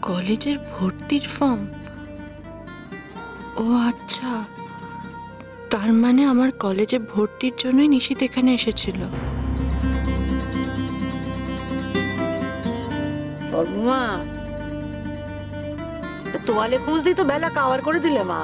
কলেজের ভর্তির ফর্ম? ও আচ্ছা, তার মানে আমার কলেজে ভর্তির জন্যই নিশিত এখানে এসেছিল। মা তোয়ালে খুঁজ দি তো বেলা কাভার করে দিলে মা।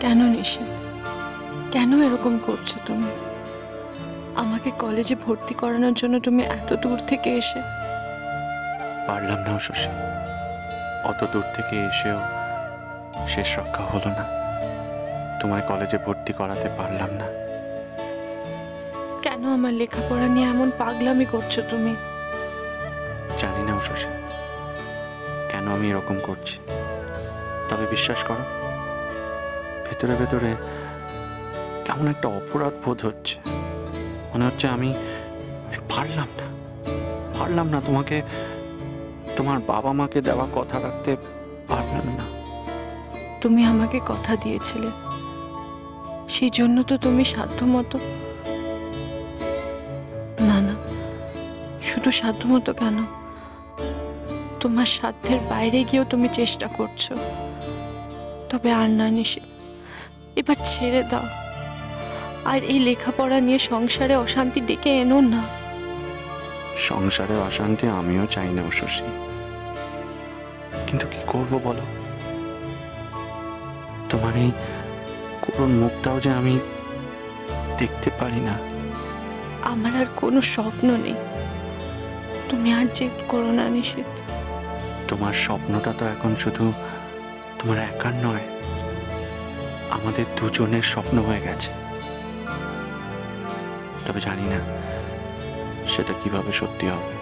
কেন নিশি, কেন এরকম করছো তুমি? আমাকে কলেজে ভর্তি করানোর জন্য তুমি এত দূর থেকে এসে। পারলাম না শশী, অত দূর থেকে এসেও শেষ রক্ষা হলো না, তোমায় কলেজে ভর্তি করাতে পারলাম না। কেন আমার লেখাপড়া নিয়ে এমন পাগলামি করছো তুমি? জানি না শশী কেন আমি এরকম করছি, তবে বিশ্বাস করো ভেতরে ভেতরে কেমন একটা অপরাধ বোধ হচ্ছে। মনে হচ্ছে আমি পারলাম না তোমাকে, তোমার বাবা মাকে দেওয়া কথা রাখতে পারলাম না। তুমি আমাকে কথা দিয়েছিলে, সেই জন্য তো তুমি সাধ্যমতো। না না, শুধু সাধ্যমতো কেন, তোমার সাধ্যের বাইরে গিয়েও তুমি চেষ্টা করছো। তবে আর না নিশি, এবার ছেড়ে দাও। আর এই লেখাপড়া নিয়ে সংসারে অশান্তি ডেকে এনো না। সংসারে অশান্তি আমিও চাই না শশী, কিন্তু কি করব বলো, তোমার এই করুণ মুখটাও যে আমি দেখতে পারি না। আমার আর কোনো স্বপ্ন নেই, তুমি আর জেদ করো না নিশিত। তোমার স্বপ্নটা তো এখন শুধু তোমার একার নয়, আমাদের দুজনের স্বপ্ন হয়ে গেছে। তবে জানি না সেটা কিভাবে সত্যি হবে।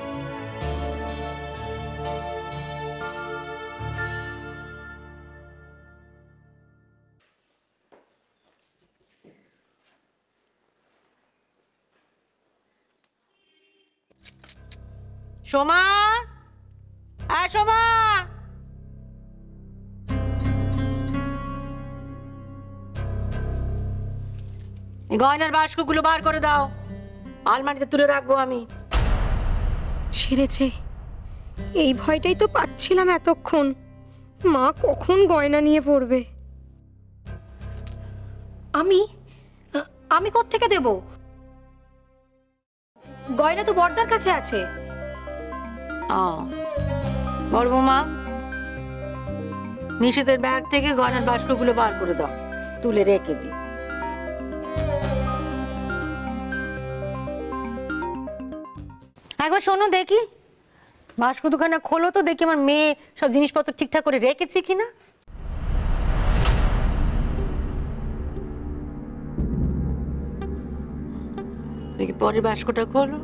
সোমা, সোমা, গয়নার বাস্কগুলো বার করে দাও, আলমারিতে তুলে রাখবো আমি। সেরেছে, এই ভয়টাই তো পাচ্ছিলাম এতক্ষণ, মা কখন গয়না নিয়ে পড়বে। আমি কোত্থেকে দেব? গয়না তো বড়দার কাছে আছে। বড় বৌমা, নিশিতের ব্যাগ থেকে গয়নার বাস্কগুলো বার করে দাও, তুলে রেখে দিই। একবার শোনো দেখি, বাস্ক দুখানা খোলো তো দেখি আমার মেয়ে সব জিনিসপত্র ঠিকঠাক করে রেখেছে কিনা। দেখি পরের বাস্কটা খোলো।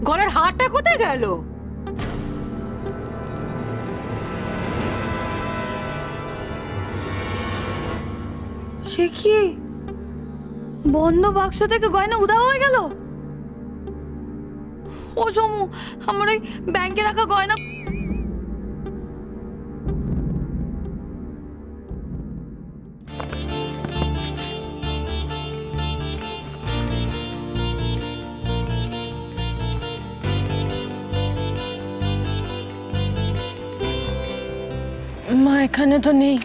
গলার হারটা কোথায় গেল? সে কি, বন্ধ বাক্স থেকে গয়না উধাও হয়ে গেল? ও সমু, আমার ওই ব্যাংকে রাখা গয়না। মা এখানে তো নেই।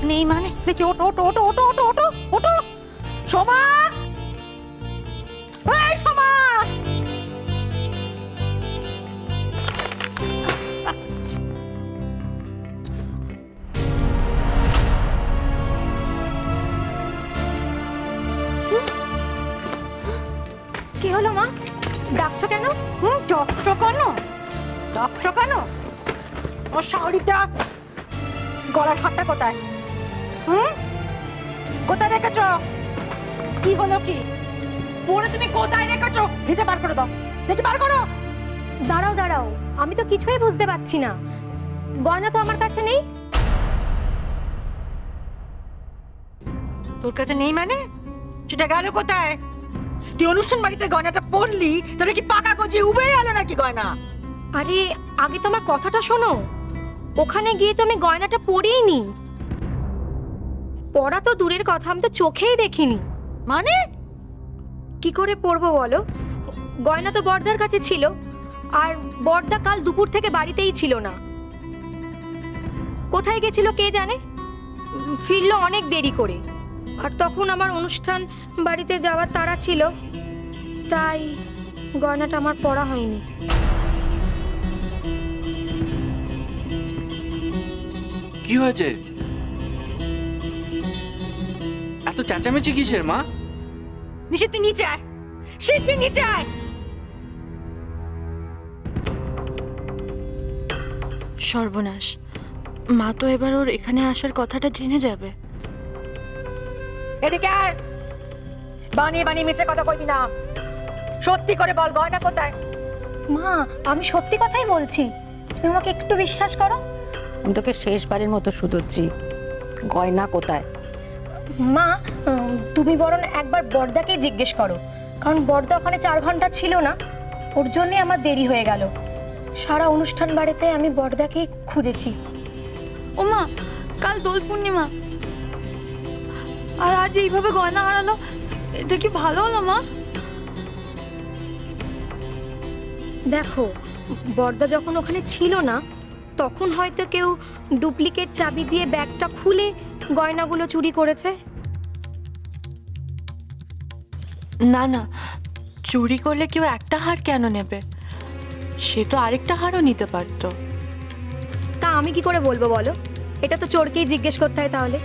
নেই মানে? দেখি, ওটো ওটো ওটো ওটো ওটো ওটো ওটো। সোমা, এই সোমা, কি হলো মা, ডাকছো কেন? ডক্টর কেন? ডক্টর কেন? ও শাওরিটা গলার হাতটা কোথায়? কোথায় রেখেছো? কি হলো কি? পরে তুমি কোথায় রেখেছো? হিতে বার করে দাও, দেখি বার করো। দাঁড়াও দাঁড়াও, আমি তো কিছুই বুঝতে পারছি না। গয়না তো আমার কাছে নেই। তোর কাছে নেই মানে? সেটা গেল কোথায়? তুই অনুষ্ঠান বাড়িতে গয়নাটা পরলি, তোরা কি পাকা গজিয়ে উবে গেল নাকি গয়না? আরে আগে তো আমার কথাটা শোনো। ওখানে গিয়ে তো আমি গয়নাটা পরিই নি। পরা তো দূরের কথা, আমি তো চোখেই দেখিনি। মানে কি করে পরবো বলো? গয়না তো বর্দার কাছে ছিল, আর বর্দা কাল দুপুর থেকে বাড়িতেই ছিল না। কোথায় গেছিল কে জানে, ফিরলো অনেক দেরি করে। আর তখন আমার অনুষ্ঠান বাড়িতে যাওয়ার তাড়া ছিল, তাই গয়নাটা আমার পরা হয়নি। কি হয়েছে? এত চেঁচামেচি কিসের মা? নিশি তুই নিচে আয়, শিগগির নিচে আয়। সর্বনাশ, মা তো এবার ওর এখানে আসার কথাটা জেনে যাবে। এদিকে আয়। বানিয়ে বানিয়ে মিছে কথা কইবি না, সত্যি করে বল গয়না কোথায়? মা আমি সত্যি কথাই বলছি, তুমি আমাকে একটু বিশ্বাস করো। আমি তোকে শেষবারের মতো শুধোচ্ছি, গয়না কোথায়? মা তুমি বরং একবার বর্দাকেই জিজ্ঞেস করো, কারণ বর্দা ওখানে 4 ঘন্টা ছিল না, ওর জন্যই আমার দেরি হয়ে গেল। সারা অনুষ্ঠান বাড়িতে আমি বর্দাকেই খুঁজেছি। ও মা, কাল দোল পূর্ণিমা, আর আজ এইভাবে গয়না হারালো, এটা কি ভালো হলো মা? দেখো, বর্দা যখন ওখানে ছিল না, তখন হয়তো কেউ ডুপ্লিকেট চাবি দিয়ে ব্যাগটা খুলে গয়নাগুলো চুরি করেছে। না না, চুরি করলে কেউ একটা হার কেন নেবে? সে তো আরেকটা হারও নিতে পারতো। তা আমি কি করে বলবো বলো? এটা তো চোরকেই জিজ্ঞেস করতে হয় তাহলে।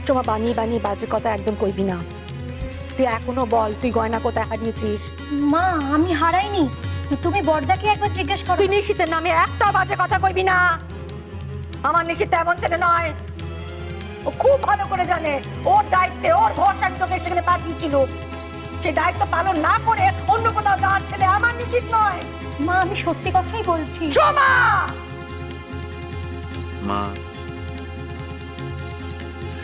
তোমা বানিয়ে বানিয়ে বাজে কথা একদম কইবি না। তুই এখনো বল, তুই গয়না কোথায় হারিয়েছিস? মা আমি হারাইনি, তুমি বর্দাকে একবার জিজ্ঞেস করো। তুই নিশিতের নামে একটা বাজে কথা কইবি না। আমার নিশিত তেমন ছেলে নয়, ও খুব ভালো করে জানে ওর দায়িত্বে, ওর ভরসা তোকে সেখানে পাঠিয়েছিল। সেই দায়িত্ব পালন না করে অন্য কোথাও যাওয়ার ছেলে আমার নিশিত নয়। মা আমি সত্যি কথাই বলছি। সোমা! মা,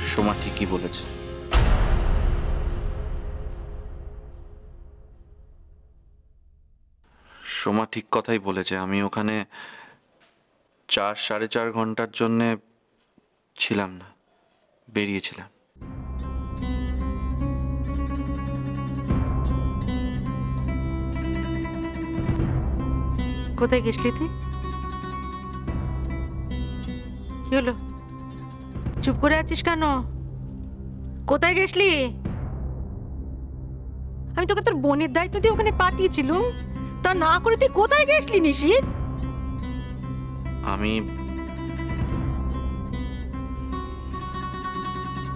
সোমা ঠিকই বলেছে। সোমা ঠিক কথাই বলেছে। আমি ওখানে 4-4.5 ঘন্টার জন্যে ছিলাম না, বেরিয়েছিলাম। কোথায় গেছলি তুই? কি হলো, চুপ করে আছিস কেন? কোথায় গেছলি? আমি তোকে তোর বোনের দায়িত্ব দিয়ে ওখানে পাঠিয়েছিলাম, তা না করে তুই কোথায় গেছলি নিশিত?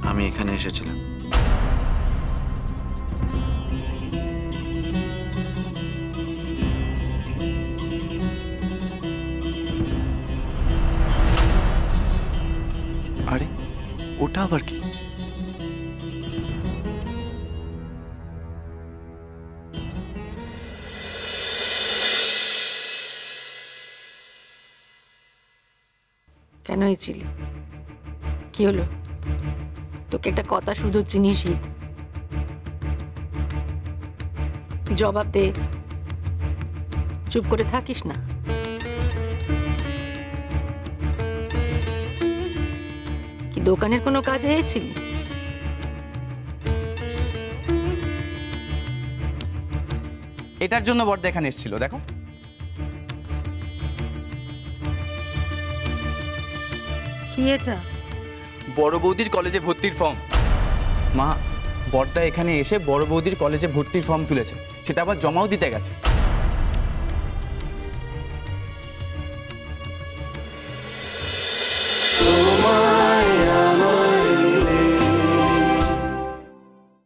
আমি এখানে এসেছিলাম। আরে ওটা আবার কি? কেন হয়েছিল? কি হলো? তোকে একটা কথা শুধোচ্ছি নিশিত, তুই জবাব দে, চুপ করে থাকিস না। কি দোকানের কোনো কাজে হয়েছিল? এটার জন্য বর্দা এখানে এসেছিল, দেখো। কি এটা? বড় বৌদির কলেজে ভর্তির ফর্ম। মা, বর্দা এখানে এসে বড় বৌদির কলেজে ভর্তির ফর্ম তুলেছে, সেটা আবার জমাও দিতে গেছে।